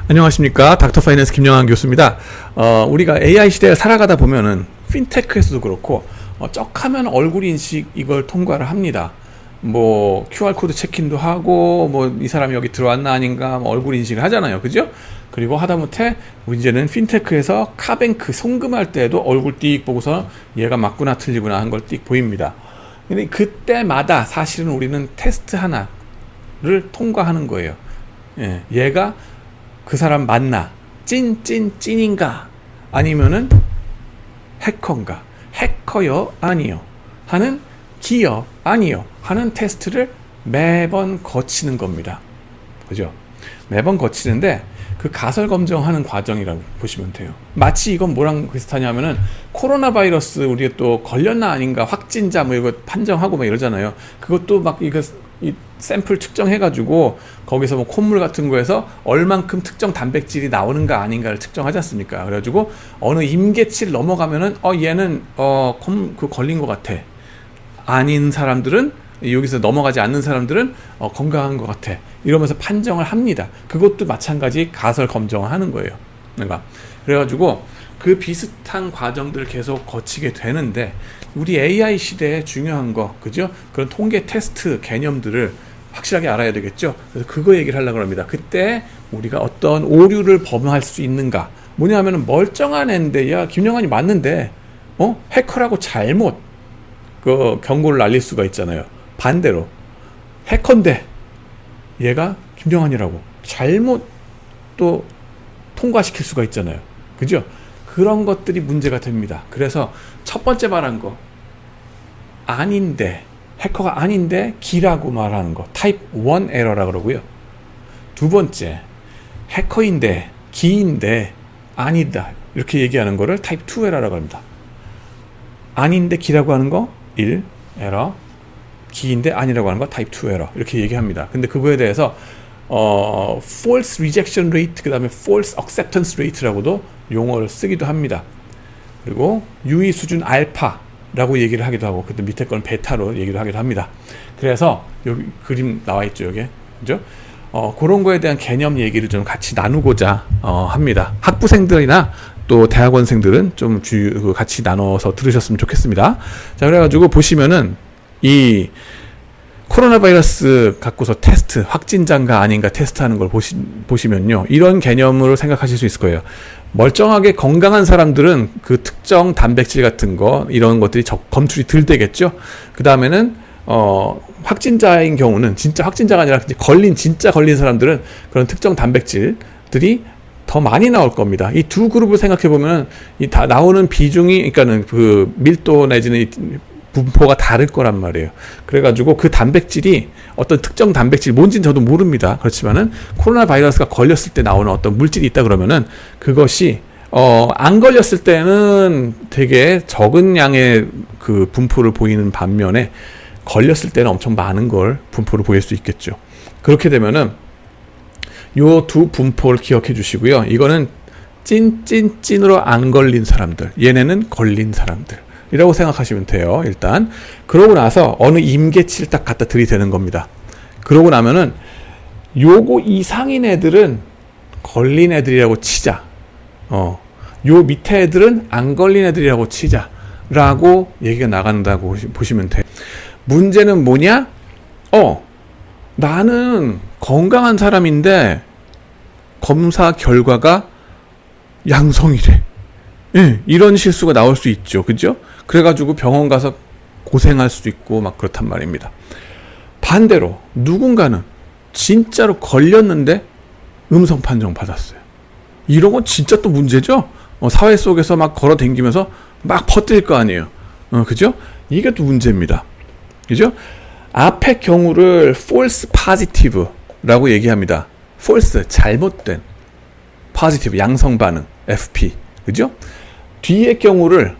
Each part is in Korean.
안녕하십니까. 닥터 파이낸스 김영환 교수입니다. 우리가 AI 시대에 살아가다 보면은 핀테크에서도 그렇고 쩍하면 얼굴 인식 이걸 통과를 합니다. 뭐 QR코드 체크인도 하고 뭐 이 사람이 여기 들어왔나 아닌가 뭐 얼굴 인식을 하잖아요. 그죠? 그리고 하다못해 이제는 핀테크에서 카뱅크 송금할 때도 얼굴 띡 보고서 얘가 맞구나 틀리구나 한 걸 띡 보입니다. 근데 그때마다 사실은 우리는 테스트 하나를 통과하는 거예요. 예, 얘가 그 사람 맞나? 찐인가? 아니면은 해커인가? 해커요? 아니요? 하는 기요? 아니요? 하는 테스트를 매번 거치는 겁니다. 그죠? 매번 거치는데 그 가설 검정하는 과정이라고 보시면 돼요. 마치 이건 뭐랑 비슷하냐면은 코로나 바이러스 우리가 또 걸렸나 아닌가 확진자 뭐 이거 판정하고 막 이러잖아요. 그것도 막 이거 이 샘플 측정해가지고 거기서 뭐 콧물 같은 거에서 얼만큼 특정 단백질이 나오는가 아닌가를 측정하지 않습니까? 그래가지고 어느 임계치를 넘어가면은 얘는 그 걸린 것 같아. 아닌 사람들은 여기서 넘어가지 않는 사람들은 건강한 것 같아. 이러면서 판정을 합니다. 그것도 마찬가지 가설 검정을 하는 거예요. 그러니까 그래가지고 그 비슷한 과정들을 계속 거치게 되는데 우리 AI 시대에 중요한 거, 그죠? 그런 통계 테스트 개념들을 확실하게 알아야 되겠죠? 그래서 그거 얘기를 하려고 합니다. 그때 우리가 어떤 오류를 범할 수 있는가? 뭐냐 하면은 멀쩡한 애인데, 야, 김영환이 맞는데, 해커라고 잘못 그 경고를 날릴 수가 있잖아요. 반대로, 해커인데, 얘가 김영환이라고 잘못 또 통과시킬 수가 있잖아요. 그죠? 그런 것들이 문제가 됩니다. 그래서 첫 번째 말한 거 아닌데 해커가 아닌데 기라고 말하는 거 타입 1 에러라 그러고요. 두 번째 해커인데 기인데 아니다 이렇게 얘기하는 거를 타입 2 에러라고 합니다. 아닌데 기라고 하는 거 1 에러, 기인데 아니라고 하는 거 타입 2 에러 이렇게 얘기합니다. 근데 그거에 대해서 false rejection rate 그 다음에 false acceptance rate라고도 용어를 쓰기도 합니다. 그리고 유의 수준 알파라고 얘기를 하기도 하고 그때 밑에 거는 베타로 얘기를 하기도 합니다. 그래서 여기 그림 나와 있죠. 여기 그죠? 그런 거에 대한 개념 얘기를 좀 같이 나누고자 합니다. 학부생들이나 또 대학원생들은 좀 같이 나눠서 들으셨으면 좋겠습니다. 자, 그래가지고 보시면은 이 코로나 바이러스 갖고서 테스트, 확진자인가 아닌가 테스트하는 걸 보시면요. 이런 개념으로 생각하실 수 있을 거예요. 멀쩡하게 건강한 사람들은 그 특정 단백질 같은 거, 이런 것들이 검출이 덜 되겠죠. 그 다음에는, 확진자인 경우는 진짜 확진자가 아니라 진짜 걸린 사람들은 그런 특정 단백질들이 더 많이 나올 겁니다. 이 두 그룹을 생각해 보면, 다 나오는 비중이, 그러니까는 그 밀도 내지는 분포가 다를 거란 말이에요. 그래가지고 그 단백질이 어떤 특정 단백질 뭔지는 저도 모릅니다. 그렇지만은 코로나 바이러스가 걸렸을 때 나오는 어떤 물질이 있다 그러면은 그것이 안 걸렸을 때는 되게 적은 양의 그 분포를 보이는 반면에 걸렸을 때는 엄청 많은 걸 분포를 보일 수 있겠죠. 그렇게 되면은 요 두 분포를 기억해 주시고요. 이거는 찐으로 안 걸린 사람들, 얘네는 걸린 사람들 이라고 생각하시면 돼요. 일단 그러고 나서 어느 임계치를 딱 갖다 들이대는 겁니다. 그러고 나면은 요거 이상인 애들은 걸린 애들이라고 치자. 요 밑에 애들은 안 걸린 애들이라고 치자 라고 얘기가 나간다고 보시면 돼요. 문제는 뭐냐? 나는 건강한 사람인데 검사 결과가 양성이래. 예, 이런 실수가 나올 수 있죠. 그죠? 그래가지고 병원 가서 고생할 수도 있고 막 그렇단 말입니다. 반대로 누군가는 진짜로 걸렸는데 음성 판정 받았어요. 이런 건 진짜 또 문제죠? 사회 속에서 막 걸어 다니면서 막 퍼뜨릴 거 아니에요. 그죠? 이게 또 문제입니다. 그죠? 앞의 경우를 false positive라고 얘기합니다. false, 잘못된, positive, 양성 반응, FP. 그죠? 뒤의 경우를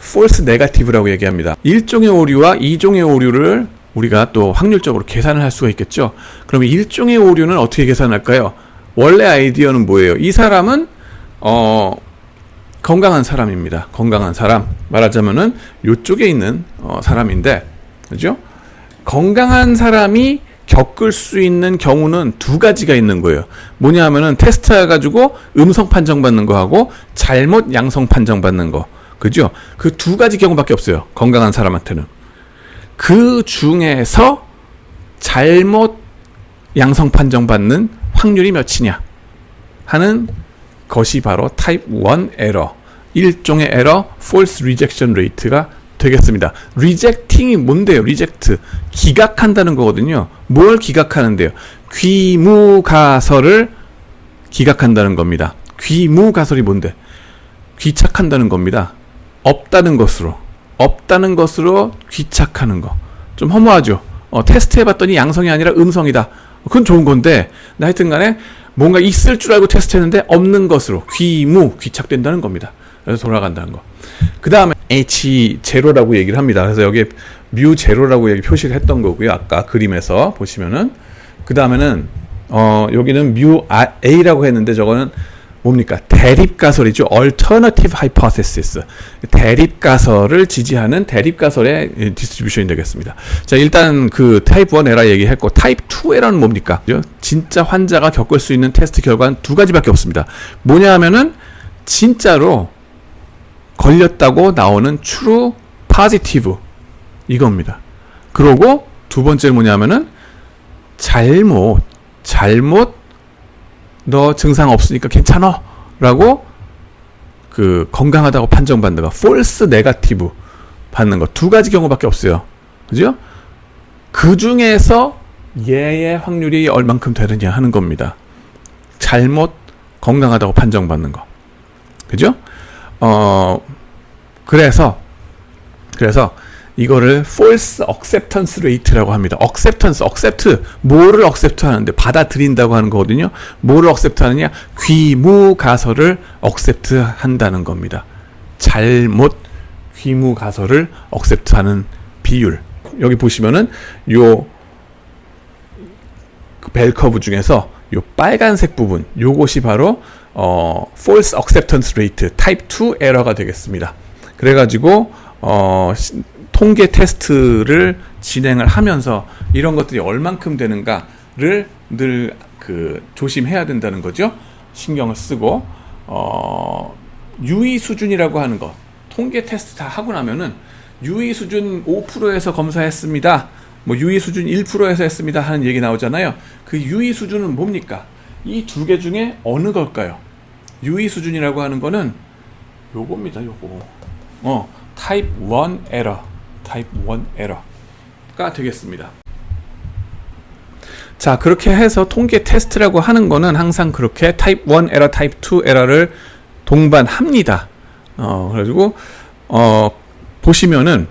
false negative라고 얘기합니다. 1종의 오류와 2종의 오류를 우리가 또 확률적으로 계산을 할 수가 있겠죠. 그럼 1종의 오류는 어떻게 계산할까요? 원래 아이디어는 뭐예요? 이 사람은 건강한 사람입니다. 건강한 사람. 말하자면은 요쪽에 있는 사람인데, 그죠? 건강한 사람이 겪을 수 있는 경우는 두 가지가 있는 거예요. 뭐냐 하면은 테스트 해가지고 음성 판정받는 거하고 잘못 양성 판정받는 거. 그죠? 그 두 가지 경우밖에 없어요. 건강한 사람한테는. 그 중에서 잘못 양성 판정받는 확률이 몇이냐 하는 것이 바로 타입 1 에러, 일종의 에러, false rejection rate가 되겠습니다. 리젝팅이 뭔데요? 리젝트. 기각한다는 거거든요. 뭘 기각하는데요? 귀무가설을 기각한다는 겁니다. 귀무가설이 뭔데? 귀착한다는 겁니다. 없다는 것으로 귀착하는 거. 좀 허무하죠? 테스트 해봤더니 양성이 아니라 음성이다. 그건 좋은 건데, 하여튼 간에 뭔가 있을 줄 알고 테스트 했는데 없는 것으로 귀착된다는 겁니다. 그래서 돌아간다는 거. 그 다음에 H0라고 얘기를 합니다. 그래서 여기에 뮤0라고 얘기 표시를 했던 거고요. 아까 그림에서 보시면은. 그 다음에는 여기는 뮤A라고 했는데 저거는 뭡니까? 대립가설이죠. Alternative Hypothesis. 대립가설을 지지하는 대립가설의 디스트리뷰션이 되겠습니다. 자, 일단 그 타입 1 에러 얘기했고, 타입 2 에러는 뭡니까? 진짜 환자가 겪을 수 있는 테스트 결과는 두 가지밖에 없습니다. 뭐냐 하면은 진짜로 걸렸다고 나오는 true positive 이겁니다. 그리고 두 번째는 뭐냐면은 잘못 너 증상 없으니까 괜찮아 라고 그 건강하다고 판정받는 거, false negative 받는 거, 두 가지 경우밖에 없어요. 그죠? 그 중에서 얘의 확률이 얼만큼 되느냐 하는 겁니다. 잘못 건강하다고 판정받는 거. 그죠? 그래서 이거를 false acceptance rate라고 합니다. accept, 뭐를 accept 하는데 받아들인다고 하는 거거든요. 뭐를 accept 하느냐? 귀무가설을 accept 한다는 겁니다. 잘못 귀무가설을 accept 하는 비율. 여기 보시면은 요 벨커브 중에서 요 빨간색 부분, 요것이 바로 false acceptance rate, type 2 에러가 되겠습니다. 그래가지고 통계 테스트를 진행을 하면서 이런 것들이 얼만큼 되는가를 늘 조심해야 된다는 거죠. 신경을 쓰고 유의 수준이라고 하는 것, 통계 테스트 다 하고 나면은 유의 수준 5%에서 검사했습니다. 뭐 유의 수준 1%에서 했습니다 하는 얘기 나오잖아요. 그 유의 수준은 뭡니까? 이 두 개 중에 어느 걸까요? 유의 수준이라고 하는 거는 요겁니다. 요거. 타입 1 에러가 되겠습니다. 자, 그렇게 해서 통계 테스트라고 하는 거는 항상 그렇게 타입 1 에러, 타입 2 에러를 동반합니다. 그래가지고 보시면은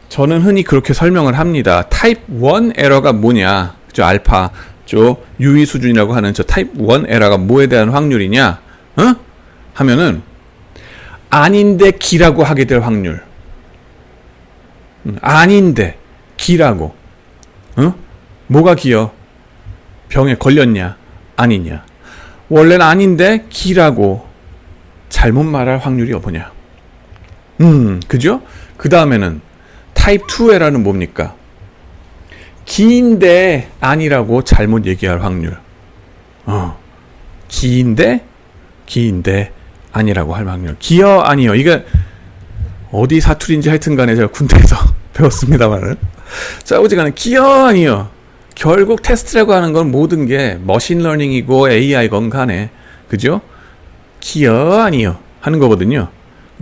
저는 흔히 그렇게 설명을 합니다. 타입 1 에러가 뭐냐? 저 알파, 저 유의 수준이라고 하는 저 타입 1 에러가 뭐에 대한 확률이냐? 하면은 아닌데 기라고 하게 될 확률. 아닌데 기라고. 뭐가 기여? 병에 걸렸냐? 아니냐? 원래는 아닌데 기라고 잘못 말할 확률이 뭐냐? 그죠? 그 다음에는 타입 2 에러는 뭡니까? 기인데 아니라고 잘못 얘기할 확률. 기인데 아니라고 할 확률. 기여 아니요. 이게 어디 사투리인지 하여튼 간에 제가 군대에서 배웠습니다만은. 자, 오지간에 기여 아니요. 결국 테스트라고 하는 건 모든 게 머신러닝이고 AI건 간에, 그죠? 기여 아니요 하는 거거든요.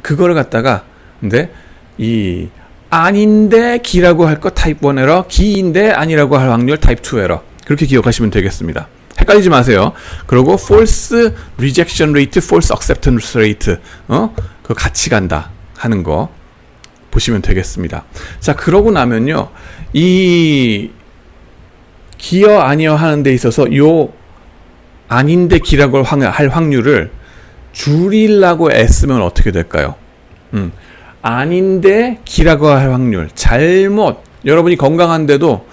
그거를 갖다가 근데 이 아닌데 기라고 할 거 타입 1 에러, 기인데 아니라고 할 확률 타입 2 에러. 그렇게 기억하시면 되겠습니다. 헷갈리지 마세요. 그리고 false rejection rate, false acceptance rate, 그 같이 간다 하는 거 보시면 되겠습니다. 자, 그러고 나면요, 이 기여 아니여 하는 데 있어서 요 아닌데 기라고 할 확률을 줄이려고 애쓰면 어떻게 될까요? 아닌데 기라고 할 확률, 잘못, 여러분이 건강한데도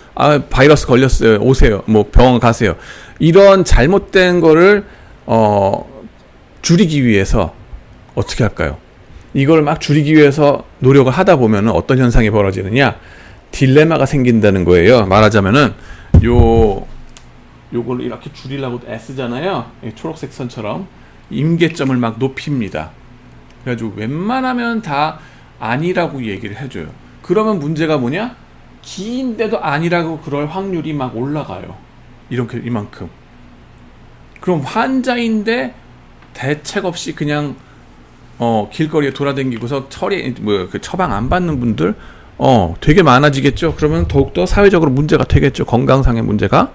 바이러스 걸렸어요, 오세요, 뭐 병원 가세요, 이런 잘못된 거를 줄이기 위해서 어떻게 할까요? 이걸 막 줄이기 위해서 노력을 하다 보면 어떤 현상이 벌어지느냐? 딜레마가 생긴다는 거예요. 말하자면은 요걸 이렇게 줄이려고 S잖아요. 초록색 선처럼 임계점을 막 높입니다. 그래가지고 웬만하면 다 아니라고 얘기를 해줘요. 그러면 문제가 뭐냐? 기인데도 아니라고 그럴 확률이 막 올라가요. 이만큼. 그럼 환자인데 대책 없이 그냥 길거리에 돌아다니고서 그 처방 안 받는 분들 되게 많아지겠죠. 그러면 더욱더 사회적으로 문제가 되겠죠. 건강상의 문제가.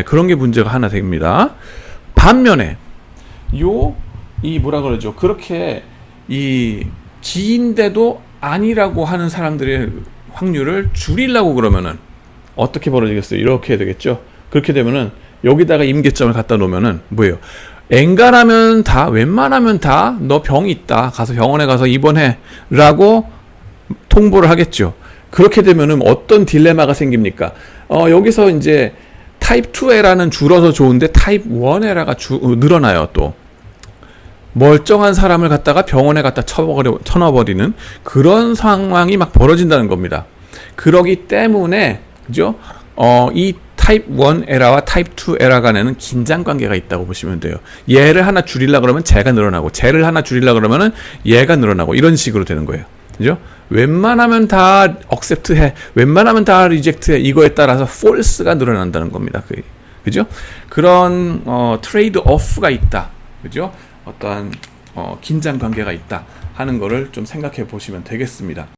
그런 게 문제가 하나 됩니다. 반면에 이 뭐라 그러죠? 그렇게 이 기인데도 아니라고 하는 사람들의 확률을 줄이려고 그러면은 어떻게 벌어지겠어요? 이렇게 되겠죠. 그렇게 되면은 여기다가 임계점을 갖다 놓으면은 뭐예요? 웬만하면 다 너 병이 있다. 가서 병원에 가서 입원해라고 통보를 하겠죠. 그렇게 되면은 어떤 딜레마가 생깁니까? 여기서 이제 타입 2에라는 줄어서 좋은데 타입 1에라가 늘어나요. 또 멀쩡한 사람을 갖다가 병원에 갖다 쳐넣어버리는 그런 상황이 막 벌어진다는 겁니다. 그러기 때문에 그죠? 이 타입 1 에라와 타입 2 에라 간에는 긴장 관계가 있다고 보시면 돼요. 얘를 하나 줄이려고 그러면 쟤가 늘어나고 쟤를 하나 줄이려고 그러면은 얘가 늘어나고 이런 식으로 되는 거예요. 그죠? 웬만하면 다 accept 해. 웬만하면 다 reject 해. 이거에 따라서 false가 늘어난다는 겁니다. 그죠? 그런 트레이드 오프가 있다. 그죠? 어떠한 긴장 관계가 있다 하는 거를 좀 생각해 보시면 되겠습니다.